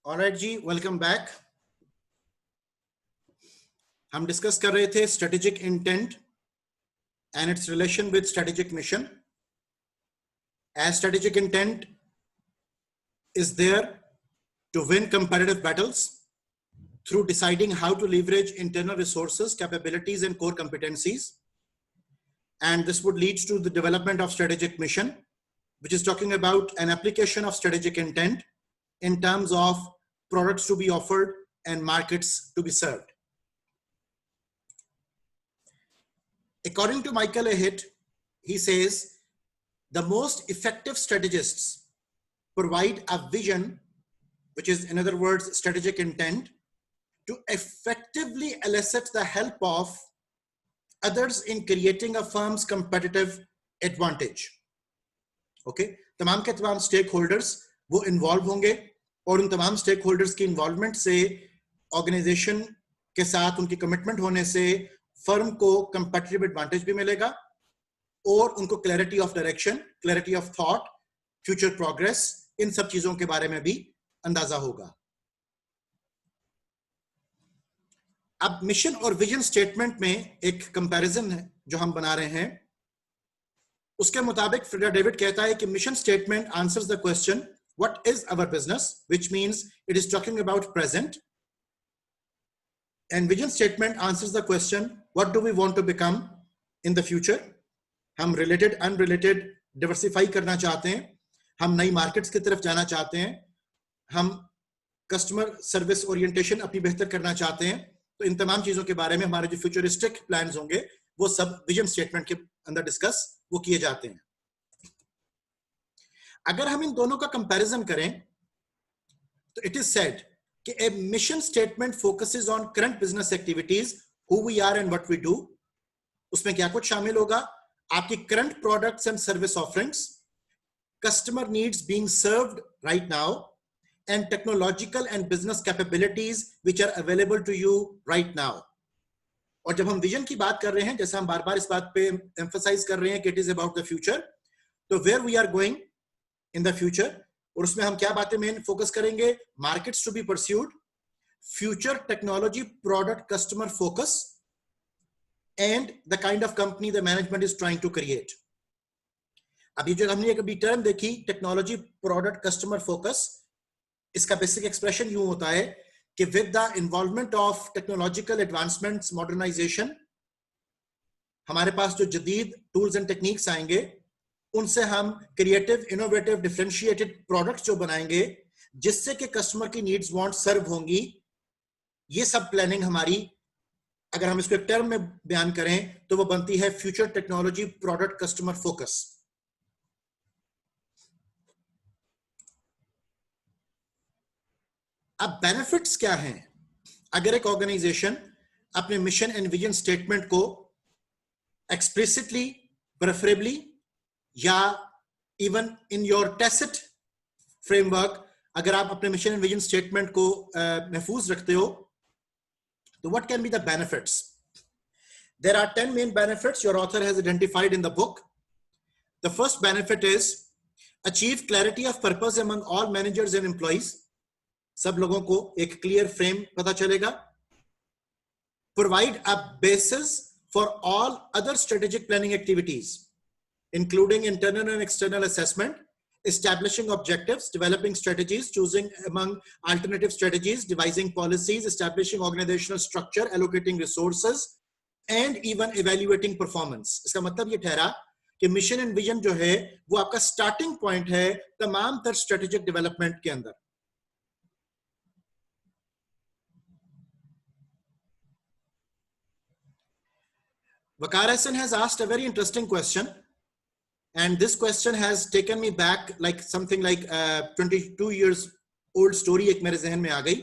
Alright जी, welcome back. हम discuss कर रहे थे strategic intent and its relation with strategic mission. As strategic intent is there to win competitive battles through deciding how to leverage internal resources, capabilities, and core competencies. And this would lead to the development of strategic mission, which is talking about an application of strategic intent in terms of products to be offered and markets to be served. According to Michael Ahit, he says, the most effective strategists provide a vision, which is in other words, strategic intent, to effectively elicit the help of others in creating a firm's competitive advantage. Okay, तमाम के तमाम stakeholders वो involve होंगे और उन तमाम stakeholders की involvement से organization के साथ उनकी commitment होने से firm को competitive advantage भी मिलेगा और उनको clarity of direction, clarity of thought, future progress, इन सब चीजों के बारे में भी अंदाजा होगा। अब मिशन और विजन स्टेटमेंट में एक कंपैरिजन है जो हम बना रहे हैं। उसके मुताबिक फ्रेडर डेविड कहता है कि mission statement answers the question what is our business, which means it is talking about present, and vision statement answers the question what do we want to become in the future. हम related unrelated diversify करना चाहते हैं, हम नई markets की तरफ जाना चाहते हैं, हम कस्टमर सर्विस ओरिएंटेशन अपनी बेहतर करना चाहते हैं। तो इन तमाम चीजों के बारे में हमारे जो फ्यूचरिस्टिक प्लान्स होंगे वो सब विजन स्टेटमेंट के अंदर डिस्कस वो किए जाते हैं। अगर हम इन दोनों का कंपैरिजन करें तो इट इज सेड कि a mission statement focuses on current business activities, who we are and what we do. उसमें क्या कुछ शामिल होगा? आपकी current products and service offerings, customer needs being served right now, and technological and business capabilities which are available to you right now. और जब हम vision की बात कर रहे हैं, जैसे हम बार-बार इस बात पे एम्फसाइज कर रहे हैं कि it is about the future, तो where we are going in the future, और उसमें हम क्या बातें मेन फोकस करेंगे? Markets to be pursued, future technology product customer focus, and the kind of company the management is trying to create. अभी जो हमने एक अभी टर्म देखी टेक्नोलॉजी प्रोडक्ट कस्टमर फोकस, इसका बेसिक एक्सप्रेशन यूं होता है कि with the involvement of technological advancements, modernisation, हमारे पास जो जदीद टूल्स एंड टेक्निक्स आएंगे उनसे हम क्रिएटिव, इनोवेटिव, डिफरेंशिएटेड प्रोडक्ट्स जो बनाएंगे जिससे कि कस्टमर की नीड्स वांट सर्व होंगी। ये सब प्लानिंग हमारी, अगर हम इसको एक टर्म में बयान करें तो वो बनती है future technology product customer focus. अब बेनिफिट्स क्या हैं अगर एक ऑर्गेनाइजेशन अपने मिशन एंड विजन स्टेटमेंट को एक्सप्लिसिटली, प्रेफरेबली या even in your tacit framework अगर आप अपने मिशन एंड विजन स्टेटमेंट को महफूज रखते हो तो what can be the benefits? There are 10 main benefits your author has identified in the book. The first benefit is achieve clarity of purpose among all managers and employees. सब लोगों को एक clear frame पता चलेगा। Provide a basis for all other strategic planning activities, including internal and external assessment, establishing objectives, developing strategies, choosing among alternative strategies, devising policies, establishing organizational structure, allocating resources, and even evaluating performance. इसका मतलब ये ठहरा कि mission and vision जो है वो आपका starting point है तमाम तर स्ट्रेटेजिक डेवलपमेंट के अंदर। Waqar Ahsan has asked a very interesting question, and this question has taken me back like something like 22 years old story एक मेरे जहन में आ गई।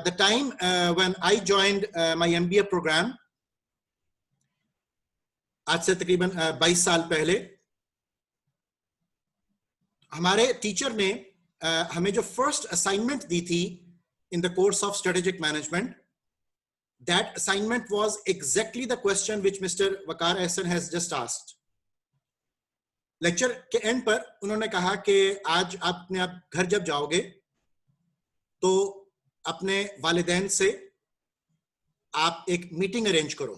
The time when I joined my MBA program, आज से तकरीबन 22 साल पहले, हमारे टीचर ने हमें जो फर्स्ट असाइनमेंट दी थी in the course of strategic management, that assignment was exactly the question which Mr. Waqar Ahsan has just asked. Lecture के एंड पर उन्होंने कहा कि आज आप घर जब जाओगे तो अपने वालिदैन से आप एक मीटिंग अरेंज करो,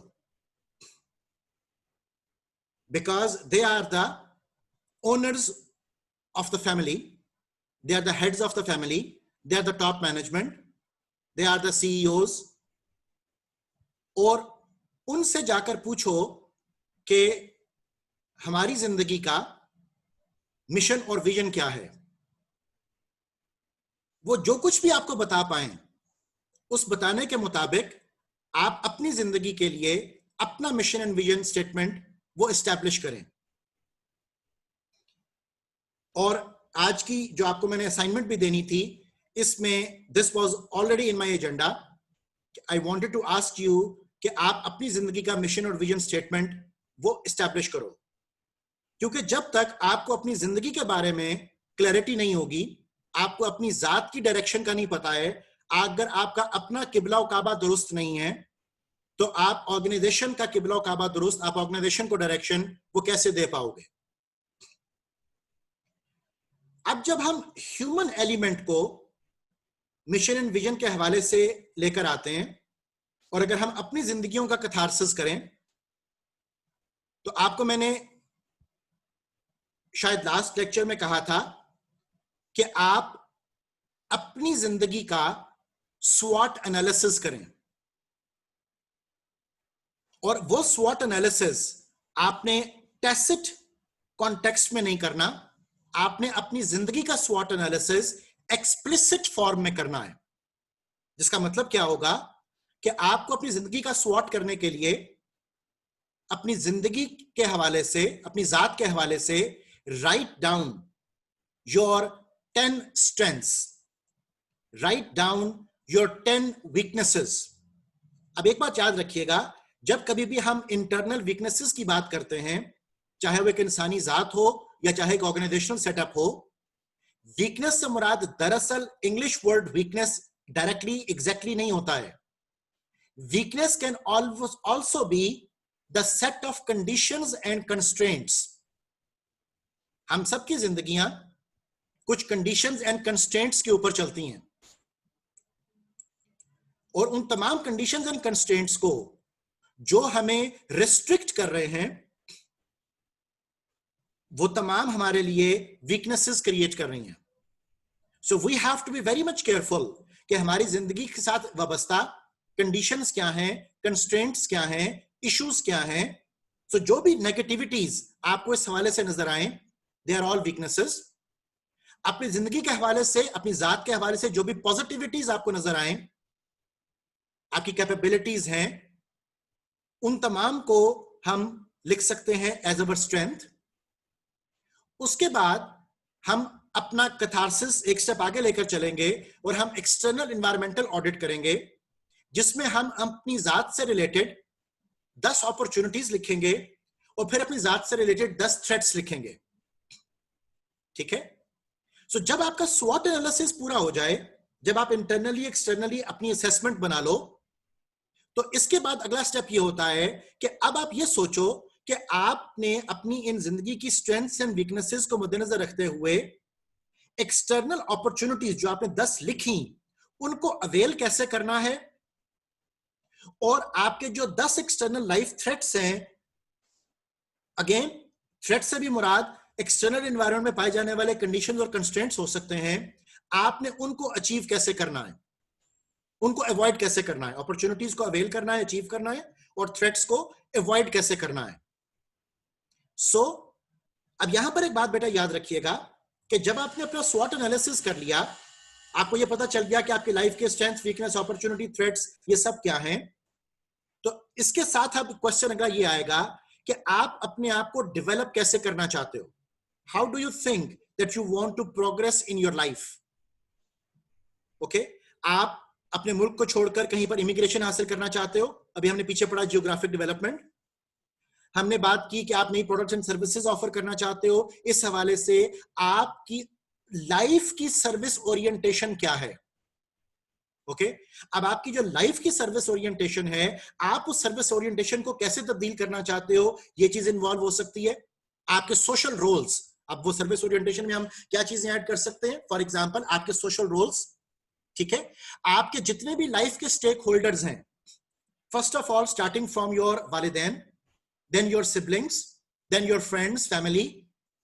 because they are the owners of the family, they are the heads of the family, they are the top management, they are the CEOs. और उनसे जाकर पूछो कि हमारी जिंदगी का मिशन और विजन क्या है। वो जो कुछ भी आपको बता पाए, उस बताने के मुताबिक आप अपनी जिंदगी के लिए अपना मिशन एंड विजन स्टेटमेंट वो एस्टैब्लिश करें। और आज की जो आपको मैंने असाइनमेंट भी देनी थी, इसमें this was already in my agenda. I wanted to ask you कि आप अपनी जिंदगी का मिशन और विजन स्टेटमेंट वो एस्टैब्लिश करो, क्योंकि जब तक आपको अपनी जिंदगी के बारे में क्लैरिटी नहीं होगी, आपको अपनी जात की डायरेक्शन का नहीं पता है, अगर आपका अपना किबला और काबा दुरुस्त नहीं है, तो आप ऑर्गेनाइजेशन का किबला और काबा दुरुस्त, आप ऑर्गेनाइजेशन को डायरेक्शन वो कैसे दे पाओगे। अब जब हम ह्यूमन एलिमेंट को मिशन एंड विजन के हवाले से लेकर आते हैं, और अगर हम अपनी जिंदगियों का कथारसिस करें, तो आपको मैंने शायद लास्ट लेक्चर में कहा था कि आप अपनी जिंदगी का स्वॉट एनालिसिस करें, और वो स्वॉट एनालिसिस आपने टैसिट कॉन्टेक्स्ट में नहीं करना, आपने अपनी जिंदगी का स्वॉट एनालिसिस एक्सप्लिसिट फॉर्म में करना है। जिसका मतलब क्या होगा कि आपको अपनी जिंदगी का स्वॉट करने के लिए अपनी जिंदगी के हवाले से, अपनी जात के हवाले से write down your 10 strengths, write down your 10 weaknesses. अब एक बात याद रखिएगा, जब कभी भी हम इंटरनल वीकनेसेस की बात करते हैं, चाहे वो एक इंसानी जात हो या चाहे एक ऑर्गेनाइजेशनल सेटअप हो, वीकनेस से मुराद दरअसल English word weakness directly exactly नहीं होता है। Weakness can also be the set of conditions and constraints. हम सबकी जिंदगियां कुछ कंडीशंस एंड कंस्ट्रेंट्स के ऊपर चलती हैं, और उन तमाम कंडीशंस एंड कंस्ट्रेंट्स को जो हमें रिस्ट्रिक्ट कर रहे हैं, वो तमाम हमारे लिए वीकनेसेस क्रिएट कर रही हैं। So we have to be very much careful कि हमारी जिंदगी के साथ वाबस्ता कंडीशंस क्या हैं, कंस्ट्रेंट्स क्या हैं, इश्यूज क्या हैं। सो जो भी नेगेटिविटीज आपको इस हवाले से नजर आए, दे आर ऑल वीकनेसेस। अपनी जिंदगी के हवाले से, अपनी जात के हवाले से जो भी पॉजिटिविटीज आपको नजर आए, आपकी कैपेबिलिटीज हैं, उन तमाम को हम लिख सकते हैं एज अवर स्ट्रेंथ। उसके बाद हम अपना कैथारसिस एक स्टेप आगे लेकर चलेंगे और हम एक्सटर्नल एनवायरमेंटल ऑडिट करेंगे, जिसमें हम अपनी जात से रिलेटेड 10 अपॉर्चुनिटीज लिखेंगे और फिर अपनी जात से रिलेटेड 10 थ्रेट्स लिखेंगे। ठीक है? सो जब आपका स्वॉट एनालिसिस पूरा हो जाए, जब आप इंटरनली एक्सटर्नली अपनी असेसमेंट बना लो, तो इसके बाद अगला स्टेप ये होता है कि अब आप ये सोचो कि आपने अपनी इन जिंदगी की स्ट्रेंथ्स एंड वीकनेसेस को मद्देनजर रखते हुए एक्सटर्नल अपॉर्चुनिटीज जो आपने 10 लिखी, उनको अवेल कैसे करना है, और आपके जो 10 एक्सटर्नल लाइफ थ्रेट्स हैं, अगेन थ्रेट से भी मुराद एक्सटर्नल एनवायरनमेंट में पाए जाने वाले कंडीशंस और कंस्ट्रेंट्स हो सकते हैं, आपने उनको अचीव कैसे करना है, उनको अवॉइड कैसे करना है। अपॉर्चुनिटीज को अवेल करना है, अचीव करना है, और थ्रेट्स को अवॉइड कैसे करना है। सो अब यहां पर एक बात बेटा याद रखिएगा कि जब आपने अपना स्वॉट एनालिसिस कर लिया, आपको यह पता चल गया कि आपकी लाइफ के स्ट्रेंथ, वीकनेस, अपॉर्चुनिटी, थ्रेट्स ये सब क्या हैं, तो इसके साथ अब क्वेश्चन अगला ये आएगा कि आप अपने आप को डेवलप कैसे करना चाहते हो। How do you think that you want to progress in your life. Okay, आप अपने मुल्क को छोड़कर कहीं पर इमिग्रेशन हासिल करना चाहते हो। अभी हमने पीछे पढ़ा जियोग्राफिक डेवलपमेंट, हमने बात की कि आप नई प्रोडक्ट्स एंड सर्विसेज ऑफर करना चाहते हो। इस हवाले से आपकी लाइफ की सर्विस ओरिएंटेशन क्या है। ओके, अब आपकी जो लाइफ की सर्विस ओरिएंटेशन है, आप उस सर्विस ओरिएंटेशन को कैसे तब्दील करना चाहते हो, ये चीज इन्वॉल्व हो सकती है। आपके सोशल रोल्स, अब वो सर्विस ओरिएंटेशन में हम क्या चीजें ऐड कर सकते हैं। फॉर एग्जांपल आपके सोशल रोल्स, ठीक है, आपके जितने भी लाइफ के स्टेक होल्डर्स हैं, first of all starting from your वालिदैन, then your siblings, then your friends, family,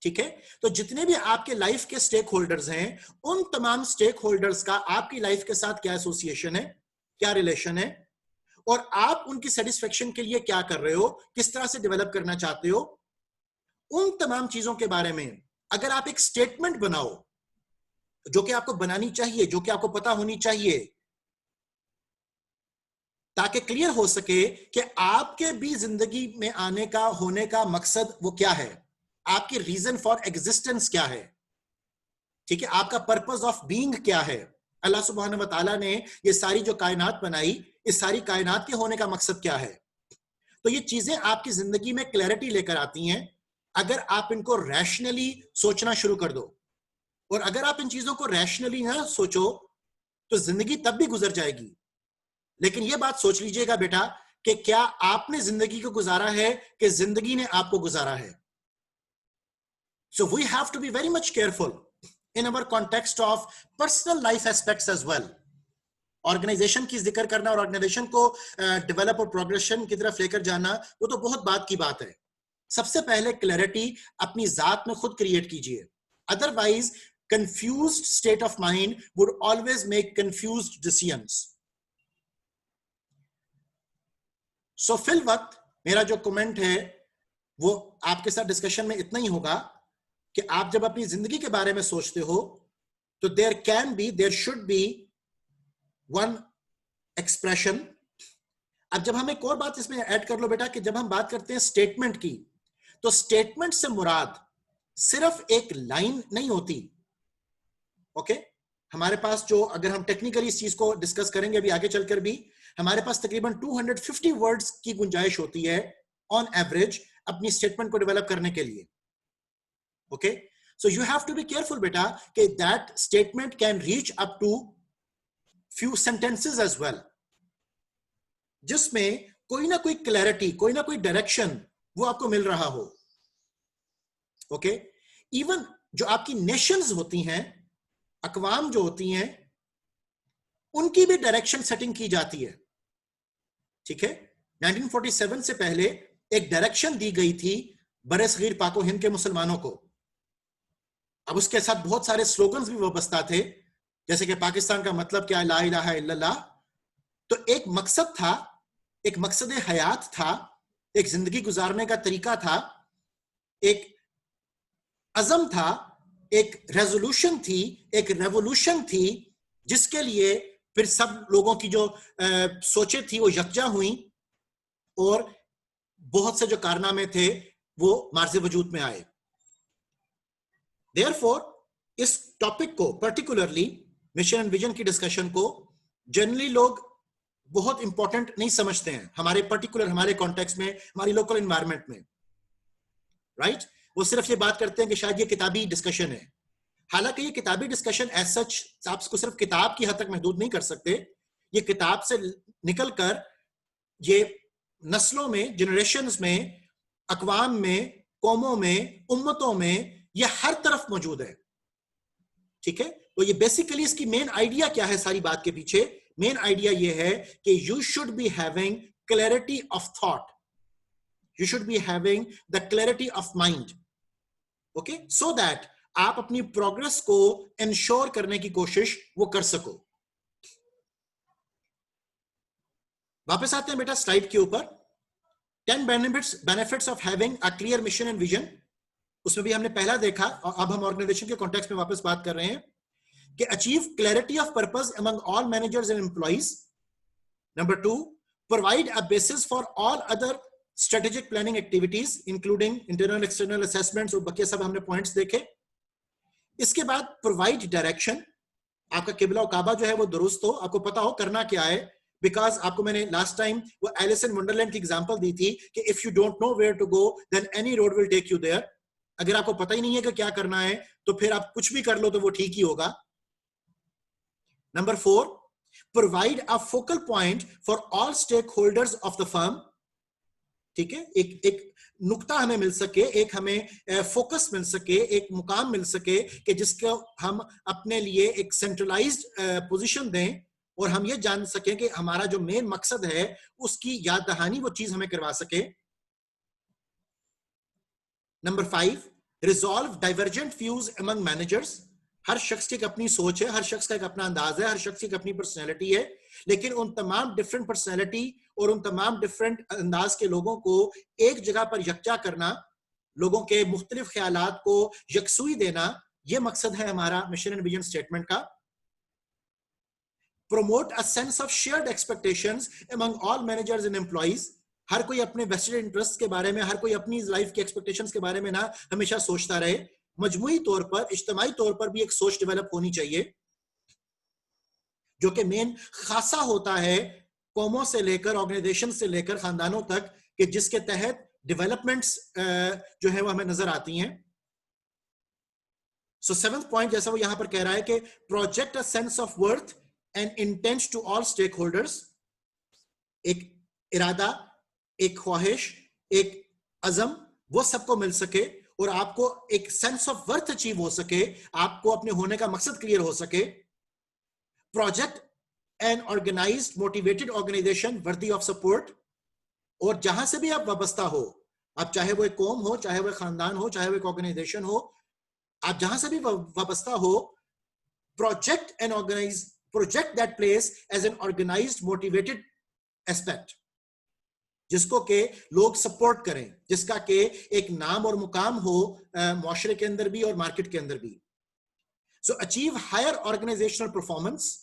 ठीक है, तो जितने भी आपके लाइफ के स्टेक होल्डर्स हैं, उन तमाम स्टेक होल्डर्स का आपकी लाइफ के साथ क्या एसोसिएशन है, क्या रिलेशन है, और आप उनकी सेटिस्फेक्शन के लिए क्या कर रहे हो, किस तरह से डेवलप करना चाहते हो, उन तमाम चीजों के बारे में अगर आप एक स्टेटमेंट बनाओ, जो कि आपको बनानी चाहिए, जो कि आपको पता होनी चाहिए, ताकि क्लियर हो सके कि आपके भी जिंदगी में आने का, होने का मकसद वो क्या है, आपकी रीजन फॉर एग्जिस्टेंस क्या है, ठीक है, आपका पर्पस ऑफ बीइंग क्या है। अल्लाह सुब्हानहू व तआला ने ये सारी जो कायनात बनाई, इस सारी कायनात के होने का मकसद क्या है, तो ये चीजें आपकी जिंदगी में क्लैरिटी लेकर आती हैं अगर आप इनको रैशनली सोचना शुरू कर दो। और अगर आप इन चीजों को रैशनली ना सोचो तो जिंदगी तब भी गुजर जाएगी, लेकिन ये बात सोच लीजिएगा बेटा कि क्या आपने जिंदगी को गुजारा है कि जिंदगी ने आपको गुजारा है। So we have to be very much careful in our context of personal life aspects as well. Organisation की जिक्र करना और ऑर्गेनाइजेशन को डेवलप और प्रोग्रेशन की तरफ लेकर जाना, वो तो बहुत बात की बात है। सबसे पहले क्लैरिटी अपनी जात में खुद क्रिएट कीजिए, otherwise confused state of mind would always make confused decisions. So फिल वक्त मेरा जो कमेंट है वो आपके साथ डिस्कशन में इतना ही होगा कि आप जब अपनी जिंदगी के बारे में सोचते हो तो there should be one expression. अब जब हम एक और बात इसमें ऐड कर लो बेटा कि जब हम बात करते हैं स्टेटमेंट की, तो स्टेटमेंट से मुराद सिर्फ एक लाइन नहीं होती। ओके, हमारे पास जो, अगर हम टेक्निकली इस चीज को डिस्कस करेंगे अभी आगे चलकर भी, हमारे पास तकरीबन 250 वर्ड्स की गुंजाइश होती है ऑन एवरेज अपनी स्टेटमेंट को डेवलप करने के लिए। Okay, so you have to be careful बेटा कि that statement can reach up to few sentences as well, जिसमें कोई ना कोई क्लैरिटी, कोई ना कोई डायरेक्शन वो आपको मिल रहा हो। ओके, इवन जो आपकी नेशंस होती हैं, अकवाम जो होती हैं, उनकी भी डायरेक्शन सेटिंग की जाती है। ठीक है, 1947 से पहले एक डायरेक्शन दी गई थी बरसगीर पाको हिंद के मुसलमानों को। अब उसके साथ बहुत सारे स्लोगन्स भी वाबस्ता थे, जैसे कि पाकिस्तान का मतलब क्या है, ला इलाहा इल्लल्लाह। तो एक मकसद था, एक मकसद हयात था, एक जिंदगी गुजारने का तरीका था, एक अज़म था, एक रेजोल्यूशन थी, एक रेवोल्यूशन थी, जिसके लिए फिर सब लोगों की जो सोचे थी वो यकजा हुई और बहुत से जो कारनामे थे वो मार्ज़े वजूद में आए। देयरफॉर इस टॉपिक को, पर्टिकुलरली मिशन एंड विजन की डिस्कशन को, जनरली लोग बहुत इंपॉर्टेंट नहीं समझते हैं हमारे पर्टिकुलर, हमारे कॉन्टेक्स्ट में, हमारी लोकल एनवायरनमेंट में, राइट? वो सिर्फ ये बात करते हैं कि शायद ये किताबी डिस्कशन है। हालांकि ये किताबी डिस्कशन एज सच आप इसको सिर्फ किताब की हद तक महदूद नहीं कर सकते। ये किताब से निकलकर ये नस्लों में, जनरेशंस में, अकवाम में, कौमों में, उम्मतों में, ये हर तरफ मौजूद है। ठीक है, तो ये बेसिकली इसकी मेन आइडिया क्या है सारी बात के पीछे? मेन आइडिया ये है कि you should be having clarity of thought, you should be having the clarity of mind, okay, so that आप अपनी प्रोग्रेस को इंश्योर करने की कोशिश वो कर सको। वापस आते हैं बेटा स्लाइड के ऊपर। 10 benefits of having a clear mission and vision. उसमें भी हमने पहला देखा और अब हम ऑर्गेनाइजेशन के कॉन्टेक्स्ट में वापस बात कर रहे हैं कि achieve clarity of purpose among all managers and employees. Number 2, provide a basis for all other strategic planning activities including internal external assessments, और बाकी सब हमने पॉइंट्स देखे। इसके बाद प्रोवाइड डायरेक्शन, आपका किबला और काबा जो है वो दुरुस्त हो, आपको पता हो करना क्या है। बिकॉज आपको मैंने लास्ट टाइम वो एलिस इन वंडरलैंड की एग्जांपल दी थी कि if you don't know where to go then any road will take you there. अगर आपको पता ही नहीं है कि क्या करना है तो फिर आप कुछ भी कर लो तो वो ठीक ही होगा। Number 4, provide a focal point for all stakeholders of the firm. ठीक है, एक नुक्ता हमें मिल सके, एक हमें फोकस मिल सके, एक मुकाम मिल सके कि जिसको हम अपने लिए एक सेंट्रलाइज्ड पोजीशन दें और हम ये जान सकें कि हमारा जो मेन मकसद है उसकी याद दहानी वो चीज हमें करवा सके। Number 5, resolve divergent views among managers. हर शख्स की एक अपनी सोच है, हर शख्स का एक अपना अंदाज है, हर शख्स की एक अपनी पर्सनैलिटी है, लेकिन उन तमाम डिफरेंट पर्सनैलिटी और उन तमाम डिफरेंट अंदाज के लोगों को एक जगह पर यकजा करना, लोगों के मुख्तलिफ ख्यालात को यकसुई देना, यह मकसद है हमारा मिशन एंड विजन स्टेटमेंट का। Promote a sense of shared expectations among all managers and employees. हर कोई अपने वेस्टेड इंटरेस्ट के बारे में, हर कोई अपनी लाइफ की एक्सपेक्टेशंस के बारे में ना हमेशा सोचता रहे। मजमूई तौर पर, इज्तिमाई तौर पर भी एक सोच डेवलप होनी चाहिए, जो कि मेन खासा होता है कौमों से लेकर, ऑर्गेनाइजेशन से लेकर खानदानों तक, कि जिसके तहत डेवलपमेंट्स जो है वो हमें नजर आती हैं। सो 7th पॉइंट जैसा वो यहां पर कह रहा है कि project a sense of worth and intent to all stakeholders. एक इरादा, एक ख्वाहिश, एक अज़म वो सबको मिल सके और आपको एक सेंस ऑफ वर्थ अचीव हो सके, आपको अपने होने का मकसद क्लियर हो सके। Project an organised motivated organisation worthy of support. और जहां से भी आप वाबस्ता हो, आप चाहे वो एक कौम हो, चाहे वो एक खानदान हो, चाहे वो एक ऑर्गेनाइजेशन हो, आप जहां से भी वाबस्ता हो, project an organise project that place as an organised motivated aspect, जिसको के लोग सपोर्ट करें, जिसका के एक नाम और मुकाम हो मुआशरे के अंदर भी और मार्केट के अंदर भी। So achieve higher organisational performance,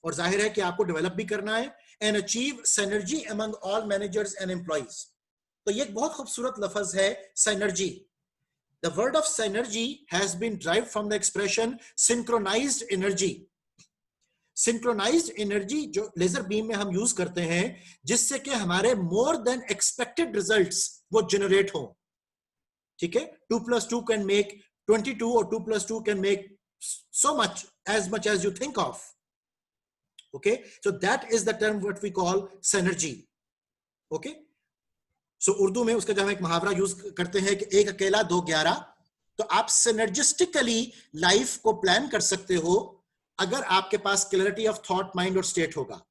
और जाहिर है कि आपको डेवलप भी करना है, and achieve synergy among all managers and employees. तो ये एक बहुत खूबसूरत लफ्ज है, synergy. The word of synergy has been derived from the expression synchronised energy. Synchronised energy जो लेजर बीम में हम यूज करते हैं, जिससे कि हमारे मोर देन एक्सपेक्टेड रिजल्ट्स वो जनरेट हो। ठीक है, 2+2 कैन मेक 22 और 2+2 can make so much as you think of. Okay, so that is the term what we call synergy. Okay, so Urdu में उसका जब हम एक मुहावरा यूज करते हैं कि एक अकेला दो 11, तो आप सिनर्जिस्टिकली लाइफ को प्लान कर सकते हो अगर आपके पास क्लैरिटी ऑफ थॉट, माइंड और स्टेट होगा।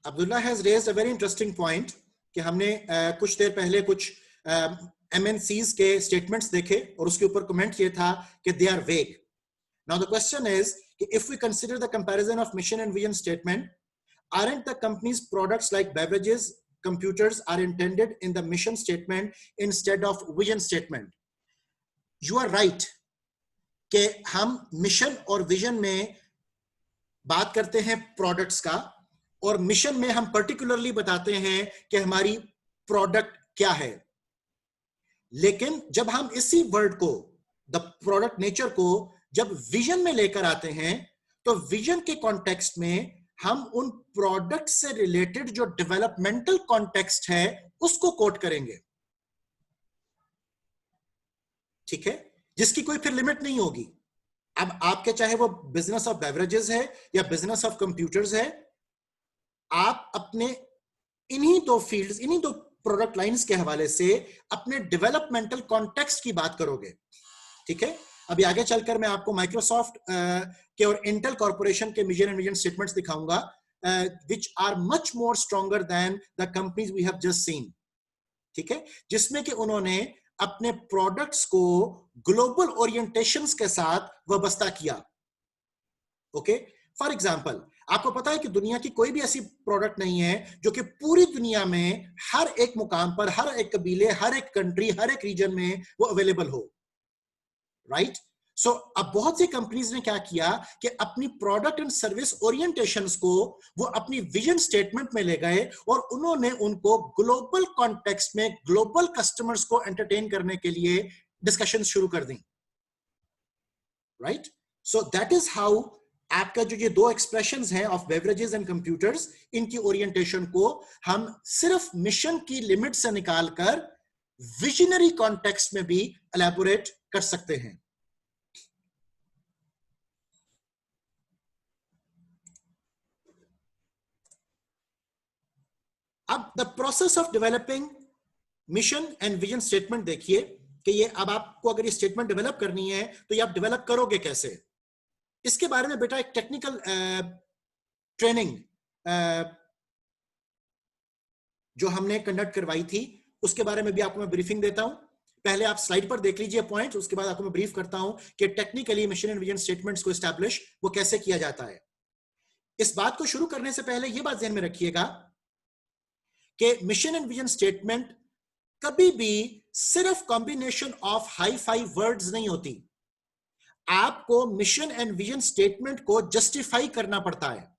Abdullah has raised a very interesting point कि हमने कुछ देर पहले कुछ MNCs के स्टेटमेंट्स देखे और उसके ऊपर कमेंट किया था कि they are vague. Now the question is कि if we consider the comparison of mission and vision statement, aren't the company's products like beverages, computers are intended in the mission statement instead of vision statement? You are right कि हम mission और vision में बात करते हैं products का, और mission में हम पर्टिकुलरली बताते हैं कि हमारी प्रोडक्ट क्या है। लेकिन जब हम इसी वर्ड को, द प्रोडक्ट नेचर को, जब विजन में लेकर आते हैं, तो विजन के कॉन्टेक्स्ट में हम उन प्रोडक्ट से रिलेटेड जो डेवलपमेंटल कॉन्टेक्स्ट है उसको कोट करेंगे। ठीक है, जिसकी कोई फिर लिमिट नहीं होगी। अब आपके चाहे वो बिजनेस ऑफ बेवरेजेस है या बिजनेस ऑफ कंप्यूटर्स है, आप अपने इन्हीं दो फील्ड्स, इन्हीं दो प्रोडक्ट लाइंस के हवाले से अपने डेवलपमेंटल कॉन्टेक्स्ट की बात करोगे। ठीक है, अभी आगे चलकर मैं आपको माइक्रोसॉफ्ट के और इंटेल कॉर्पोरेशन के मिशन एंड विजन स्टेटमेंट्स दिखाऊंगा, which are much more stronger than the companies we have just seen. ठीक है, जिसमें कि उन्होंने अपने प्रोडक्ट्स को ग्लोबल ओरिएंटेशंस के साथ वाबस्ता किया। ओके, फॉर एग्जांपल, आपको पता है कि दुनिया की कोई भी ऐसी प्रोडक्ट नहीं है जो कि पूरी दुनिया में हर एक मुकाम पर, हर एक कबीले, हर एक कंट्री, हर एक रीजन में वो अवेलेबल हो। राइट? सो अब बहुत सी कंपनीज ने क्या किया कि अपनी प्रोडक्ट एंड सर्विस ओरिएंटेशंस को वो अपनी विजन स्टेटमेंट में ले गए और उन्होंने उनको ग्लोबल कॉन्टेक्स्ट में ग्लोबल कस्टमर्स को एंटरटेन करने के लिए डिस्कशंस शुरू कर दी। Right? So that is how आपका जो ये दो एक्सप्रेशंस हैं ऑफ बेवरेजेस एंड कंप्यूटर्स, इनकी ओरिएंटेशन को हम सिर्फ मिशन की लिमिट से निकालकर विजनरी कॉन्टेक्स्ट में भी एलैबोरेट कर सकते हैं। अब the process of developing mission and vision statement देखिए कि ये अब आपको अगर ये स्टेटमेंट डेवलप करनी है तो ये आप डेवलप करोगे कैसे। इसके बारे में बेटा एक टेक्निकल ट्रेनिंग जो हमने कंडक्ट करवाई थी उसके बारे में भी आपको मैं ब्रीफिंग देता हूं। पहले आप स्लाइड पर देख लीजिए पॉइंट, उसके बाद आपको मैं ब्रीफ करता हूं कि technically mission and vision statements को एस्टैब्लिश वो कैसे किया जाता है। इस बात को शुरू करने से पहले यह बात ध्यान में रखिएगा कि मिशन एंड विजन स्टेटमेंट कभी भी सिर्फ combination of hi fi words नहीं होती। आपको मिशन एंड विजन स्टेटमेंट को जस्टिफाई करना पड़ता है।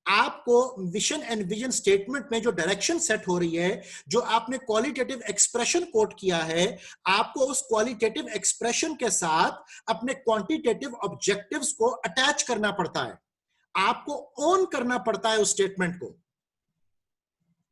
आपको विजन एंड विजन स्टेटमेंट में जो डायरेक्शन सेट हो रही है, जो आपने क्वालिटेटिव एक्सप्रेशन कोट किया है, आपको उस क्वालिटेटिव एक्सप्रेशन के साथ अपने क्वांटिटेटिव ऑब्जेक्टिव्स को अटैच करना पड़ता है। आपको ओन करना पड़ता है उस स्टेटमेंट को।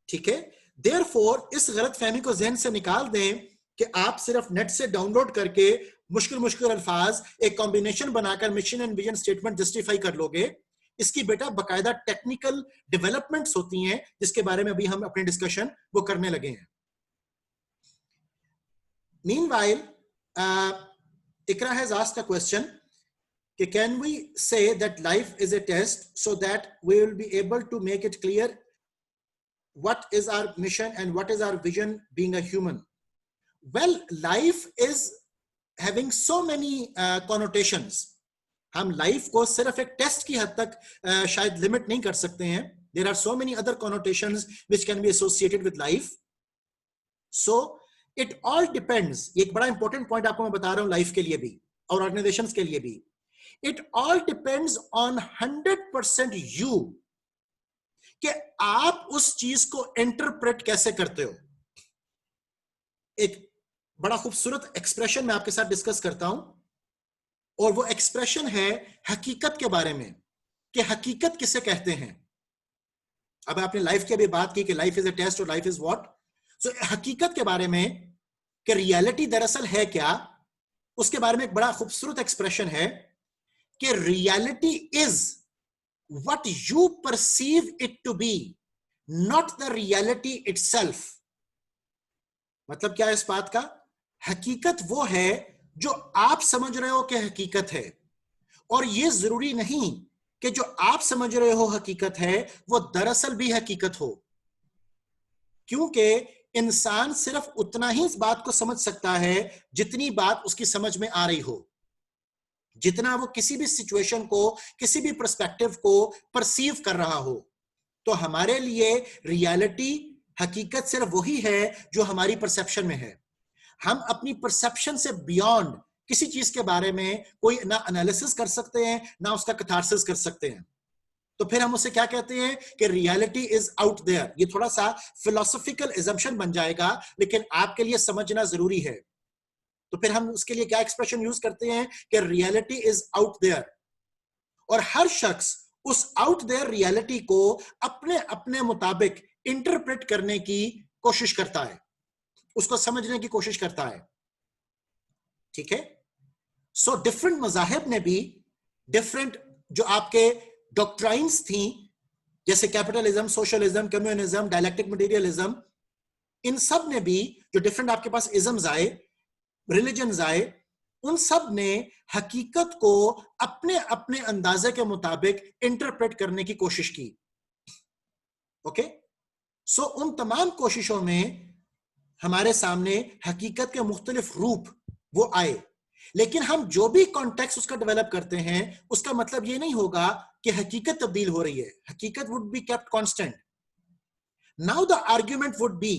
ठीक है, देयरफॉर इस गलतफहमी को जहन से निकाल दें कि आप सिर्फ नेट से डाउनलोड करके मुश्किल मुश्किल अल्फाज एक कॉम्बिनेशन बनाकर mission and vision statement justify कर लोगे। इसकी बेटा बकायदा टेक्निकल डेवलपमेंट्स होती हैं जिसके बारे में अभी हम अपने डिस्कशन वो करने लगे हैं। Meanwhile Iqra has asked a question कि can we say that life is a test so that we will be able to make it clear what is our mission and what is our vision being a human. Well, life is having so many connotations. हम life को सिर्फ एक test की हद तक शायद limit नहीं कर सकते हैं। There are so many other connotations which can be associated with life. So it all depends. ये एक बड़ा इंपॉर्टेंट पॉइंट आपको मैं बता रहा हूं लाइफ के लिए भी और ऑर्गेनाइजेशंस के लिए भी। It all depends on 100% you कि आप उस चीज को इंटरप्रेट कैसे करते हो। एक बड़ा खूबसूरत एक्सप्रेशन मैं आपके साथ डिस्कस करता हूं और वो एक्सप्रेशन है हकीकत के बारे में कि हकीकत किसे कहते हैं। अब आपने लाइफ की अभी बात की कि लाइफ इज अ टेस्ट और लाइफ इज व्हाट। सो हकीकत के बारे में कि रियलिटी दरअसल है क्या, उसके बारे में एक बड़ा खूबसूरत एक्सप्रेशन है कि reality is what you perceive it to be, not the reality itself. मतलब क्या है इस बात का? हकीकत वो है जो आप समझ रहे हो कि हकीकत है, और ये जरूरी नहीं कि जो आप समझ रहे हो हकीकत है वो दरअसल भी हकीकत हो, क्योंकि इंसान सिर्फ उतना ही इस बात को समझ सकता है जितनी बात उसकी समझ में आ रही हो, जितना वो किसी भी सिचुएशन को, किसी भी पर्सपेक्टिव को परसीव कर रहा हो। तो हमारे लिए रियलिटी, हकीकत सिर्फ वही है जो हमारी परसेप्शन में है। हम अपनी परसेप्शन से बियॉन्ड किसी चीज के बारे में कोई ना एनालिसिस कर सकते हैं ना उसका कैथारसिस कर सकते हैं। तो फिर हम उसे क्या कहते हैं कि रियलिटी इज आउट देयर। ये थोड़ा सा फिलोसॉफिकल एजम्पशन बन जाएगा, लेकिन आपके लिए समझना जरूरी है। तो फिर हम उसके लिए क्या एक्सप्रेशन यूज करते हैं कि रियलिटी इज आउट देयर, और हर शख्स उस आउट देयर रियलिटी को अपने अपने मुताबिक इंटरप्रेट करने की कोशिश करता है, उसको समझने की कोशिश करता है। ठीक है, सो डिफरेंट मजाहिब ने भी डिफरेंट जो आपके डॉक्ट्राइन्स थी, जैसे capitalism, socialism, communism, dialectic materialism, इन सब ने भी जो डिफरेंट आपके पास इज्म्स आए, रिलीजन्स आए, उन सब ने हकीकत को अपने अपने अंदाजे के मुताबिक इंटरप्रेट करने की कोशिश की। ओके, सो उन तमाम कोशिशों में हमारे सामने हकीकत के मुख्तलिफ रूप वो आए, लेकिन हम जो भी कॉन्टेक्स्ट उसका डेवलप करते हैं उसका मतलब ये नहीं होगा कि हकीकत तब्दील हो रही है। हकीकत would be kept constant. Now the argument would be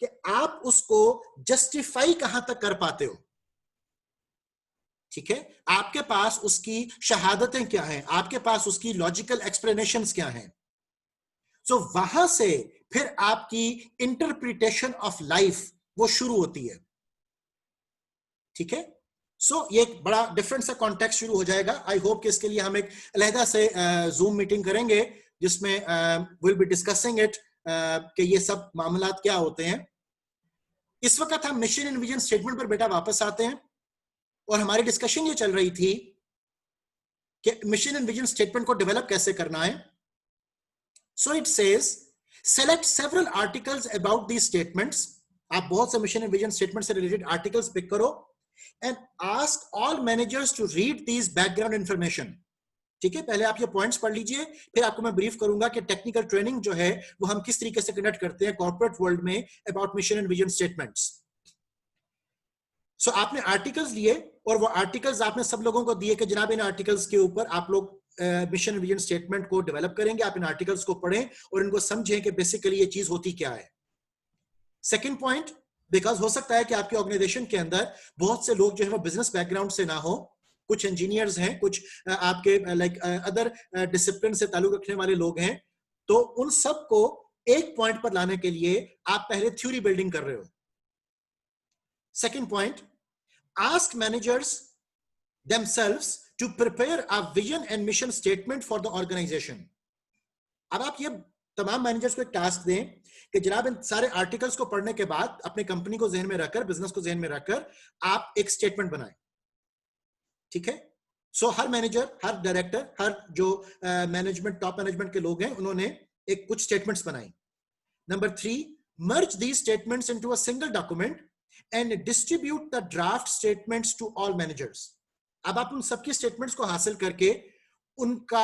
कि आप उसको जस्टिफाई कहां तक कर पाते हो। ठीक है, आपके पास उसकी शहादतें क्या हैं, आपके पास उसकी लॉजिकल एक्सप्लेनेशंस क्या हैं। सो वहां से फिर आपकी इंटरप्रिटेशन ऑफ लाइफ वो शुरू होती है। ठीक है, सो ये एक बड़ा डिफरेंट सा कॉन्टेक्स्ट शुरू हो जाएगा। आई होप कि इसके लिए हम एक अलहदा से जूम मीटिंग करेंगे जिसमें विल बी डिस्कसिंग इट कि ये सब मामलात क्या होते हैं। इस वक्त हम मिशन एंड विजन स्टेटमेंट पर बेटा वापस आते हैं, और हमारी डिस्कशन ये चल रही थी कि मिशन एंड विजन स्टेटमेंट को डेवलप कैसे करना है। So it says Select several articles about these statements. आप बहुत से मिशन एंड विजन स्टेटमेंट से रिलेटेड आर्टिकल्स पिक करो and ask all managers to read these background information. ठीक है, पहले आप ये पॉइंट्स पढ़ लीजिए, फिर आपको मैं ब्रीफ करूंगा कि टेक्निकल ट्रेनिंग जो है वो हम किस तरीके से कंडक्ट करते हैं कॉर्पोरेट वर्ल्ड में about mission and vision statements. So आपने आर्टिकल्स लिए और वो आर्टिकल्स आपने सब लोगों को दिए कि जनाब इन आर्टिकल्स के ऊपर आप लोग मिशन एंड विजन स्टेटमेंट को डेवलप करेंगे. आप इन आर्टिकल्स को पढ़ें और इनको समझें कि बेसिकली ये चीज होती क्या है. सेकेंड पॉइंट, बिकॉज हो सकता है कि आपके ऑर्गेनाइजेशन के अंदर बहुत से लोग जो है वो बिजनेस बैकग्राउंड से ना हो, कुछ इंजीनियर्स हैं, कुछ आपके लाइक अदर डिसिप्लिन से ताल्लुक रखने वाले लोग हैं, तो उन सब को एक पॉइंट पर लाने के लिए आप पहले थ्योरी बिल्डिंग कर रहे हो. Second point, ask managers themselves to prepare a vision and mission statement for the organization. अब आप ये तमाम मैनेजर्स को एक टास्क दें कि जनाब इन सारे आर्टिकल्स को पढ़ने के बाद अपने कंपनी को ज़हन में रखकर, बिजनेस को ज़हन में रखकर आप एक स्टेटमेंट बनाएं. ठीक है, सो हर मैनेजर, हर डायरेक्टर, हर जो मैनेजमेंट टॉप मैनेजमेंट के लोग हैं उन्होंने एक कुछ स्टेटमेंट्स बनाई. Number 3, merge these statements into a single document and distribute the draft statements to all managers. अब आप उन सबकी स्टेटमेंट्स को हासिल करके उनका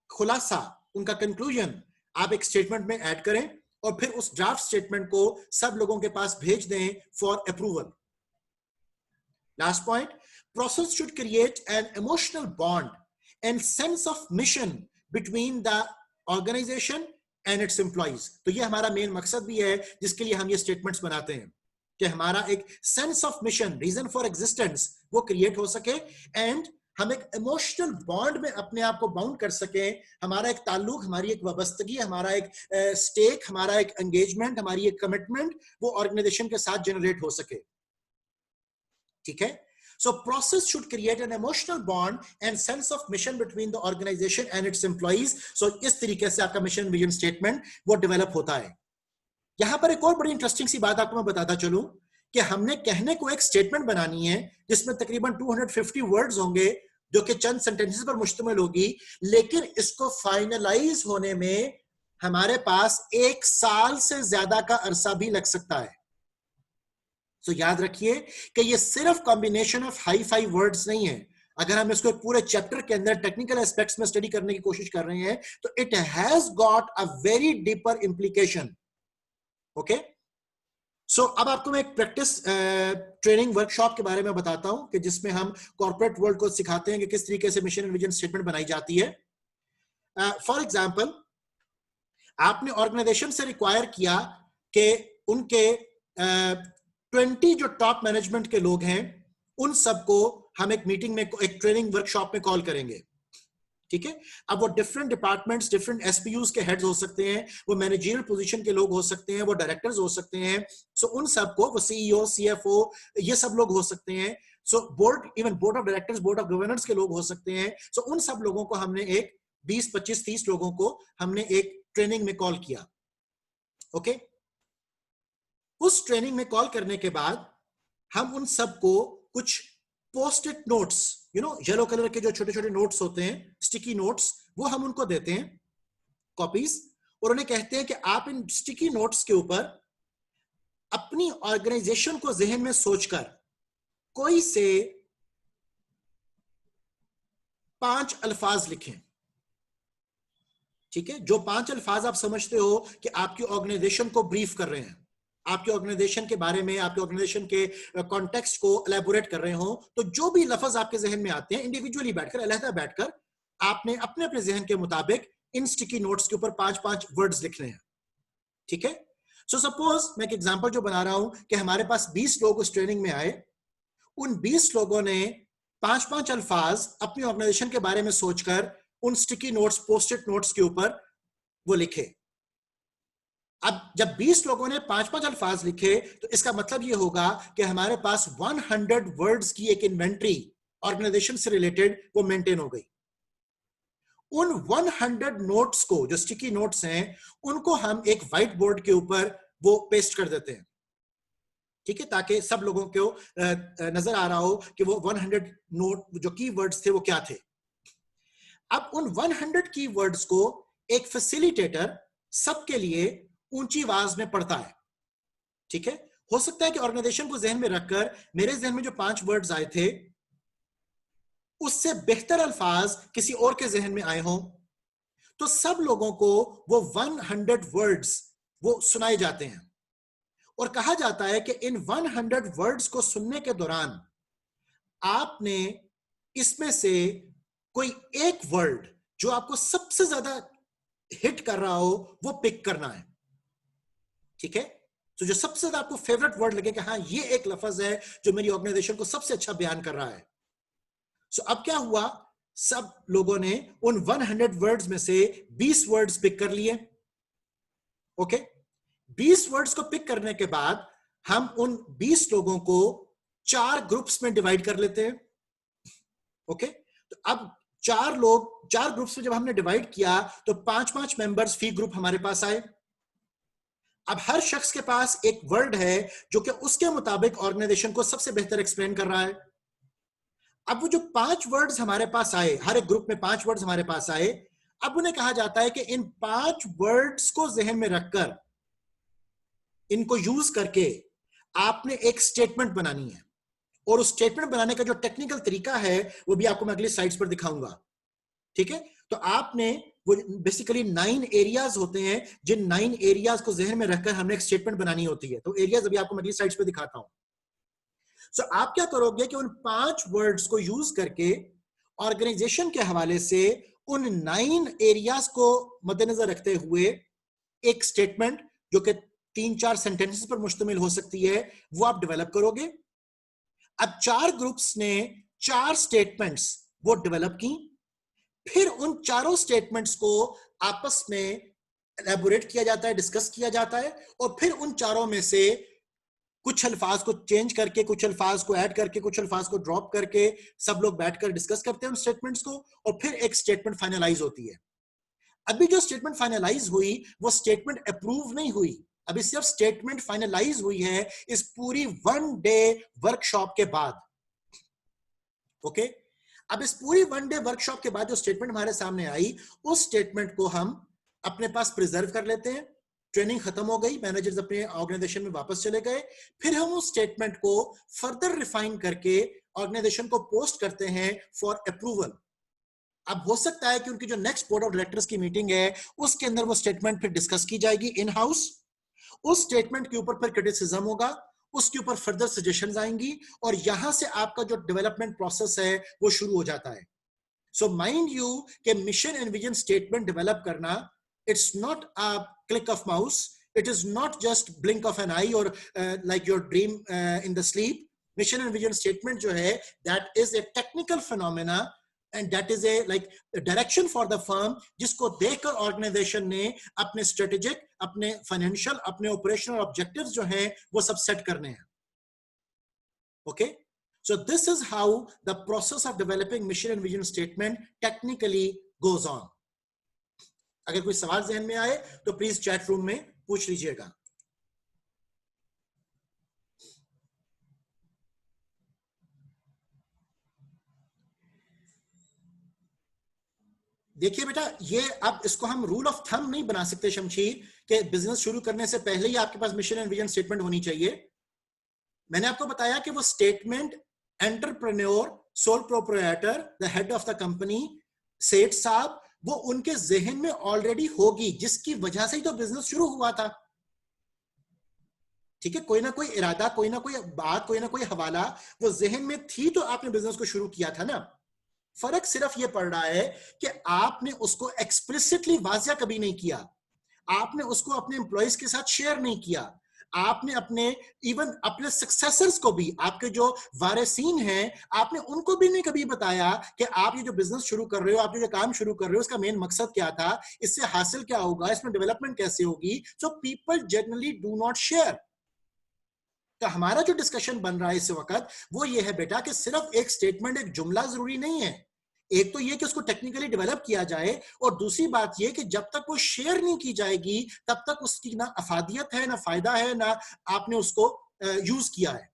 खुलासा, उनका कंक्लूजन आप एक स्टेटमेंट में ऐड करें और फिर उस ड्राफ्ट स्टेटमेंट को सब लोगों के पास भेज दें for approval. Last point, process should create an emotional bond and sense of mission between the organisation and its employees. तो ये हमारा मेन मकसद भी है जिसके लिए हम ये स्टेटमेंट्स बनाते हैं कि हमारा एक sense of mission, reason for existence वो क्रिएट हो सके एंड हम एक इमोशनल बॉन्ड में अपने आप को बाउंड कर सके. हमारा एक ताल्लुक, हमारी एक वाबस्तगी, हमारा एक स्टेक, हमारा एक एंगेजमेंट, हमारी एक कमिटमेंट वो ऑर्गेनाइजेशन के साथ जनरेट हो सके. ठीक है, so process should create an emotional bond and sense of mission between the organisation and its employees. So इस तरीके से आपका मिशन विजन स्टेटमेंट वो डेवलप होता है. यहां पर एक और बड़ी इंटरेस्टिंग सी बात आपको मैं बताता चलूं कि हमने कहने को एक स्टेटमेंट बनानी है जिसमें तकरीबन 250 वर्ड्स होंगे जो कि चंद सेंटेंसेस पर मुश्तमिल होगी, लेकिन इसको फाइनलाइज होने में हमारे पास 1 साल से ज्यादा का अरसा भी लग सकता है. तो याद रखिए कि ये सिर्फ combination of hi fi words नहीं है. अगर हम इसको पूरे चैप्टर के अंदर टेक्निकल एस्पेक्ट्स में स्टडी करने की कोशिश कर रहे हैं तो it has got a very deeper implication. Okay, so अब आपको मैं एक प्रैक्टिस ट्रेनिंग वर्कशॉप के बारे में बताता हूं कि जिसमें हम कॉर्पोरेट वर्ल्ड को सिखाते हैं कि किस तरीके से मिशन एंड विजन स्टेटमेंट बनाई जाती है. फॉर एग्जांपल, आपने ऑर्गेनाइजेशन से रिक्वायर किया कि उनके 20 जो टॉप मैनेजमेंट के लोग हैं उन सबको हम एक मीटिंग में, एक ट्रेनिंग वर्कशॉप में कॉल करेंगे. ठीक है, अब वो डिफरेंट डिपार्टमेंट्स, डिफरेंट एसपीयूज के हेड्स हो सकते हैं, वो मैनेजरियल पोजीशन के लोग हो सकते हैं, वो डायरेक्टर्स हो सकते हैं. सो उन सबको, वो सीईओ, सीएफओ, ये सब लोग हो सकते हैं. So board, even board of directors, board of governors के लोग हो सकते हैं. सो उन सब लोगों को हमने एक 20, 25, 30 लोगों को हमने एक ट्रेनिंग में कॉल किया. ओके, उस ट्रेनिंग में कॉल करने के बाद हम उन सबको कुछ post it notes, yellow colour के जो छोटे छोटे नोट्स होते हैं, स्टिकी नोट्स, वो हम उनको देते हैं, कॉपीज, और उन्हें कहते हैं कि आप इन स्टिकी नोट्स के ऊपर अपनी ऑर्गेनाइजेशन को जहन में सोचकर कोई से 5 अल्फाज लिखें. ठीक है, जो 5 अल्फाज आप समझते हो कि आपकी ऑर्गेनाइजेशन को ब्रीफ कर रहे हैं, आपके ऑर्गेनाइजेशन के बारे में, आपके ऑर्गेनाइजेशन के कॉन्टेक्स्ट को एलैबोरेट कर रहे हो, तो जो भी लफ्ज आपके जहन में आते हैं, इंडिविजुअली बैठकर, अलहदा बैठकर आपने अपने अपने जहन के मुताबिक इन स्टिकी नोट्स के ऊपर 5-5 वर्ड्स लिखने हैं. ठीक है, सो सपोज मैं एक एग्जांपल जो बना रहा हूं कि हमारे पास 20 लोग उस ट्रेनिंग में आए, उन 20 लोगों ने 5-5 अल्फाज अपनी ऑर्गेनाइजेशन के बारे में सोचकर उन sticky notes, post it notes के ऊपर वो लिखे. अब जब 20 लोगों ने 5-5 अल्फाज लिखे तो इसका मतलब यह होगा कि हमारे पास 100 वर्ड्स की एक इन्वेंट्री ऑर्गेनाइजेशन से रिलेटेड वो मेंटेन हो गई. उन 100 नोट्स को, जो स्टिकी नोट्स हैं, उनको हम एक व्हाइट बोर्ड के ऊपर वो पेस्ट कर देते हैं. ठीक है, ताकि सब लोगों को नजर आ रहा हो कि वो 100 नोट जो कीवर्ड्स थे वो क्या थे. अब उन 100 कीवर्ड्स को एक फैसिलिटेटर सबके लिए ऊंची आवाज में पढ़ता है, ठीक है। हो सकता है कि ऑर्गेनाइजेशन को जहन में रखकर मेरे जहन में जो 5 वर्ड्स आए थे उससे बेहतर अल्फाज किसी और के जहन में आए हों, तो सब लोगों को वो 100 वर्ड्स वो सुनाए जाते हैं और कहा जाता है कि इन 100 वर्ड्स को सुनने के दौरान आपने इसमें से कोई एक वर्ड जो आपको सबसे ज्यादा हिट कर रहा हो वो पिक करना है, ठीक है। तो जो सबसे ज्यादा आपको फेवरेट वर्ड लगे कि हाँ ये एक लफ्ज है जो मेरी ऑर्गेनाइजेशन को सबसे अच्छा बयान कर रहा है। सो अब क्या हुआ, सब लोगों ने उन 100 वर्ड्स में से 20 वर्ड्स पिक कर लिए, ओके। 20 वर्ड्स को पिक करने के बाद हम उन 20 लोगों को 4 ग्रुप्स में डिवाइड कर लेते हैं, ओके। तो अब 4 लोग 4 ग्रुप्स में जब हमने डिवाइड किया तो 5-5 मेंबर्स फी ग्रुप हमारे पास आए। अब हर शख्स के पास एक वर्ड है जो कि उसके मुताबिक ऑर्गेनाइजेशन को सबसे बेहतर एक्सप्लेन कर रहा है। अब वो जो 5 वर्ड्स हमारे पास आए, हर एक ग्रुप में 5 वर्ड्स हमारे पास आए, अब उन्हें कहा जाता है कि इन 5 वर्ड्स को जहन में रखकर इनको यूज करके आपने एक स्टेटमेंट बनानी है और उस स्टेटमेंट बनाने का जो टेक्निकल तरीका है वो भी आपको मैं अगली स्लाइड्स पर दिखाऊंगा, ठीक है। तो आपने वो बेसिकली 9 एरियाज होते हैं जिन 9 एरियाज को जहन में रखकर हमने एक स्टेटमेंट बनानी होती है। तो एरियाज अभी आपको मैं अगली स्लाइड्स पे दिखाता हूं। सो आप क्या करोगे कि उन 5 वर्ड्स को यूज करके ऑर्गेनाइजेशन के हवाले से उन 9 एरियाज को मद्देनजर रखते हुए एक स्टेटमेंट जो कि 3-4 सेंटेंसेस पर मुश्तमिल हो सकती है वो आप डेवलप करोगे। अब 4 ग्रुप्स ने 4 स्टेटमेंट्स वो डेवलप की, फिर उन चारों स्टेटमेंट्स को आपस में एलैबोरेट किया जाता है, डिस्कस किया जाता है और फिर उन चारों में से कुछ अल्फाज को चेंज करके, कुछ अल्फाज को ऐड करके, कुछ अल्फाज को ड्रॉप करके सब लोग बैठकर डिस्कस करते हैं उन स्टेटमेंट्स को और फिर एक स्टेटमेंट फाइनलाइज होती है। अभी जो स्टेटमेंट फाइनलाइज हुई वो स्टेटमेंट अप्रूव नहीं हुई, अभी सिर्फ स्टेटमेंट फाइनलाइज हुई है इस पूरी 1 डे वर्कशॉप के बाद, ओके। अब इस पूरी 1 डे वर्कशॉप के बाद जो स्टेटमेंट हमारे सामने आई उस स्टेटमेंट को हम अपने पास प्रिजर्व कर लेते हैं। ट्रेनिंग खत्म हो गई, मैनेजर्स अपने ऑर्गेनाइजेशन में वापस चले गए, फिर हम उस स्टेटमेंट को फर्दर रिफाइन करके ऑर्गेनाइजेशन को पोस्ट करते हैं फॉर अप्रूवल। अब हो सकता है कि उनकी जो नेक्स्ट बोर्ड ऑफ डायरेक्टर्स की मीटिंग है उसके अंदर वो स्टेटमेंट फिर डिस्कस की जाएगी इन हाउस। उस स्टेटमेंट के ऊपर फिर क्रिटिसिज्म होगा, उसके ऊपर फर्दर सजेशंस आएंगी और यहां से आपका जो डेवलपमेंट प्रोसेस है वो शुरू हो जाता है। सो माइंड यू कि mission and vision statement develop करना it's not a click of mouse, it is not just blink of an eye और like your dream in the sleep. Mission and vision statement जो है that is a technical phenomena and that is a like direction for the firm जिसको देखकर organisation ने अपने strategic, अपने financial, अपने operational objectives जो हैं वो सब सेट करने हैं, okay. So this is how the process of developing mission and vision statement technically goes on. अगर कोई सवाल ज़हन में आए तो प्लीज चैट रूम में पूछ लीजिएगा। देखिए बेटा, ये अब इसको हम रूल ऑफ थंब नहीं बना सकते शमशीर कि बिजनेस शुरू करने से पहले ही आपके पास मिशन एंड विजन स्टेटमेंट होनी चाहिए। मैंने आपको बताया कि वो statement entrepreneur, sole proprietor, the head of the company, सेठ साहब, वो उनके जहन में ऑलरेडी होगी जिसकी वजह से ही तो बिजनेस शुरू हुआ था, ठीक है। कोई ना कोई इरादा, कोई ना कोई बात, कोई ना कोई हवाला वो जहन में थी तो आपने बिजनेस को शुरू किया था ना। फर्क सिर्फ ये पड़ रहा है कि आपने उसको एक्सप्लिसिटली वाजिया कभी नहीं किया, आपने उसको अपने एम्प्लॉइज के साथ शेयर नहीं किया, आपने अपने इवन अपने सक्सेसर्स को भी, आपके जो वारिसीन हैं, आपने उनको भी नहीं कभी बताया कि आप ये जो बिजनेस शुरू कर रहे हो, आप ये जो काम शुरू कर रहे हो, इसका मेन मकसद क्या था, इससे हासिल क्या होगा, इसमें डेवलपमेंट कैसे होगी। So people generally do not share. तो हमारा जो डिस्कशन बन रहा है इस वक्त वो ये है बेटा कि सिर्फ एक स्टेटमेंट, एक जुमला जरूरी नहीं है। एक तो ये कि उसको टेक्निकली डेवलप किया जाए और दूसरी बात ये कि जब तक वो शेयर नहीं की जाएगी तब तक उसकी ना अफादियत है, ना फायदा है, ना आपने उसको यूज किया है।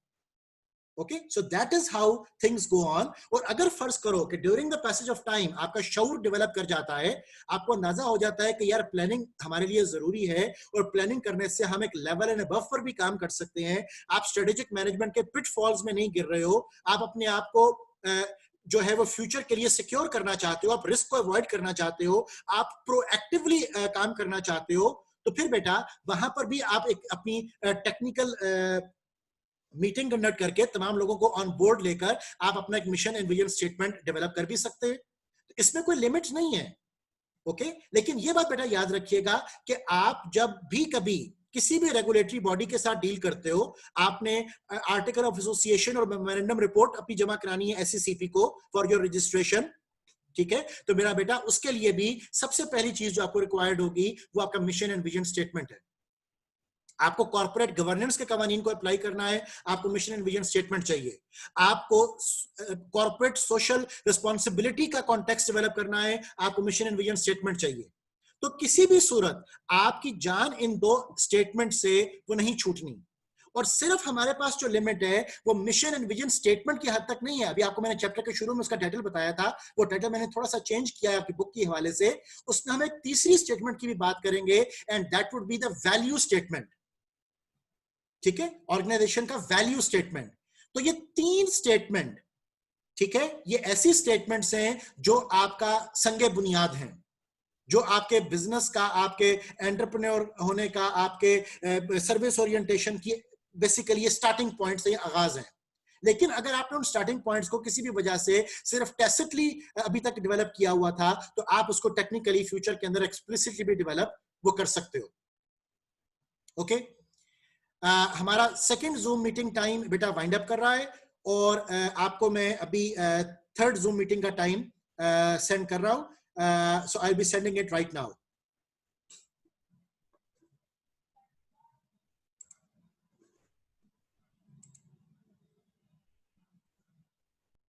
Okay, so that is how things go on. और अगर फर्ज करो कि during the passage of time आपका शऊर डेवलप कर जाता है, आपको अंदाजा हो जाता है कि यार प्लानिंग हमारे लिए जरूरी है और प्लानिंग करने से हम एक लेवल एंड अबव पर भी काम कर सकते हैं, आप स्ट्रेटेजिक मैनेजमेंट के पिटफॉल्स में नहीं गिर रहे हो, आप अपने आप को जो है वो फ्यूचर के लिए सिक्योर करना चाहते हो, आप रिस्क को अवॉइड करना चाहते हो, आप प्रोएक्टिवली काम करना चाहते हो, तो फिर बेटा वहां पर भी आप एक अपनी टेक्निकल मीटिंग कंडक्ट करके तमाम लोगों को ऑन बोर्ड लेकर आप अपना एक mission and vision statement develop कर भी सकते हैं। तो इसमें कोई लिमिट नहीं है, ओके। लेकिन ये बात बेटा याद रखिएगा कि आप जब भी कभी किसी भी रेगुलेटरी बॉडी के साथ डील करते हो, आपने आर्टिकल ऑफ एसोसिएशन और मेमोरेंडम रिपोर्ट अपनी जमा करानी है एससीसीपी को फॉर योर रजिस्ट्रेशन, ठीक है। तो मेरा बेटा उसके लिए भी सबसे पहली चीज जो आपको रिक्वायर्ड होगी वो आपका मिशन एंड विजन स्टेटमेंट है। आपको कॉर्पोरेट गवर्नेंस के कवानीन को अप्लाई करना है, आपको मिशन एंड विजन स्टेटमेंट चाहिए। आपको कॉर्पोरेट सोशल रिस्पॉन्सिबिलिटी का कॉन्टेक्स्ट डेवलप करना है, आपको मिशन एंड विजन स्टेटमेंट चाहिए। तो किसी भी सूरत आपकी जान इन दो स्टेटमेंट से वो नहीं छूटनी। और सिर्फ हमारे पास जो लिमिट है वो मिशन एंड विजन स्टेटमेंट की हद तक नहीं है। अभी आपको मैंने चैप्टर के शुरू में उसका टाइटल बताया था, वो टाइटल मैंने थोड़ा सा चेंज किया है आपकी बुक के हवाले से। उसमें हम एक तीसरी स्टेटमेंट की भी बात करेंगे and that would be the value statement, ठीक है, ऑर्गेनाइजेशन का वैल्यू स्टेटमेंट। तो ये 3 स्टेटमेंट, ठीक है, ये ऐसी स्टेटमेंट्स हैं जो आपका संगे बुनियाद हैं, जो आपके बिजनेस का, आपके एंटरप्रेन्योर होने का, आपके सर्विस ओरिएंटेशन की बेसिकली स्टार्टिंग पॉइंट से आगाज है। लेकिन अगर आपने उन स्टार्टिंग पॉइंट्स को किसी भी वजह से सिर्फ टैसिटली अभी तक डेवलप किया हुआ था, तो आप उसको टेक्निकली फ्यूचर के अंदर एक्सप्लिसिटली भी डेवलप वो कर सकते हो, ओके। हमारा सेकंड जूम मीटिंग टाइम बेटा वाइंड अप कर रहा है और आपको मैं अभी थर्ड जूम मीटिंग का टाइम सेंड कर रहा हूं, so I will be sending it right now.